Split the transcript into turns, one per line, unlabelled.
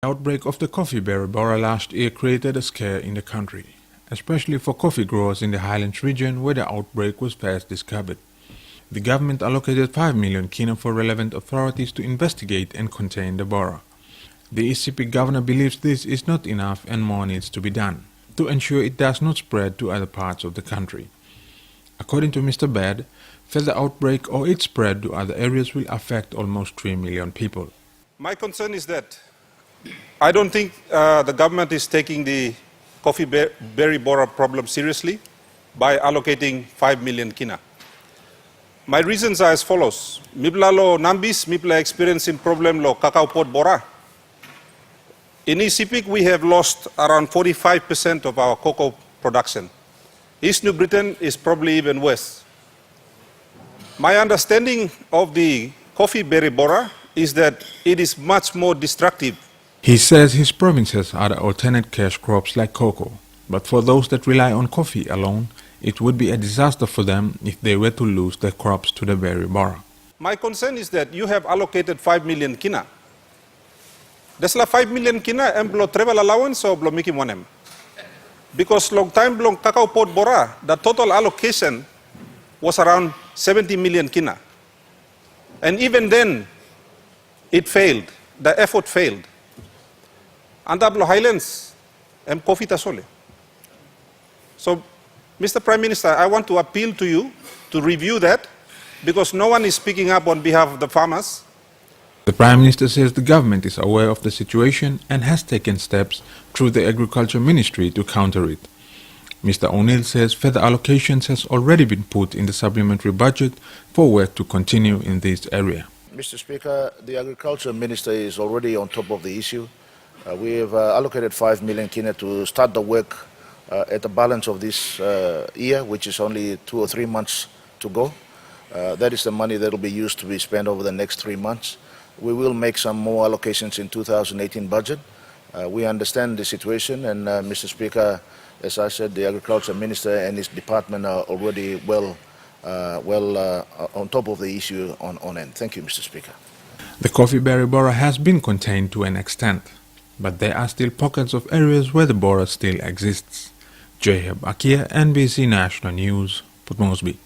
The outbreak of the coffee berry borer last year created a scare in the country, especially for coffee growers in the Highlands region where the outbreak was first discovered. The government allocated 5 million kina for relevant authorities to investigate and contain the borer. The Cbb governor believes this is not enough and more needs to be done to ensure it does not spread to other parts of the country. According to Mr. Baird, further outbreak or its spread to other areas will affect almost 3 million people.
My concern is that I don't think the government is taking the coffee berry borer problem seriously by allocating 5 million kina. My reasons are as follows. Mipla lo nambis, mipla experiencing problem lo cacao pod bora. In Cbb, we have lost around 45% of our cocoa production. East New Britain is probably even worse. My understanding of the coffee berry borer is that it is much more destructive.
He says his provinces are the alternate cash crops like cocoa, but for those that rely on coffee alone, it would be a disaster for them if they were to lose their crops to the berry borer.
My concern is that you have allocated 5 million kina. Desla 5 million kina and blow travel allowance or blow miki monem. Because long time blow cacao pod bora, the total allocation was around 70 million kina. And even then, it failed. The effort failed. And the Highlands and coffee tasole. So, Mr. Prime Minister, I want to appeal to you to review that because no one is speaking up on behalf of the farmers.
The Prime Minister says the government is aware of the situation and has taken steps through the Agriculture Ministry to counter it. Mr. O'Neill says further allocations has already been put in the supplementary budget for work to continue in this area.
Mr. Speaker, the Agriculture Minister is already on top of the issue. We have allocated 5 million kina to start the work at the balance of this year, which is only 2 or 3 months to go. That is the money that will be used to be spent over the next 3 months. We will make some more allocations in 2018 budget. We understand the situation, and Mr. Speaker, as I said, the Agriculture Minister and his department are already well on top of the issue on end. Thank you, Mr. Speaker.
The coffee berry borer has been contained to an extent, but there are still pockets of areas where the borer still exists. Jahab Akia, NBC National News, Port Moresby.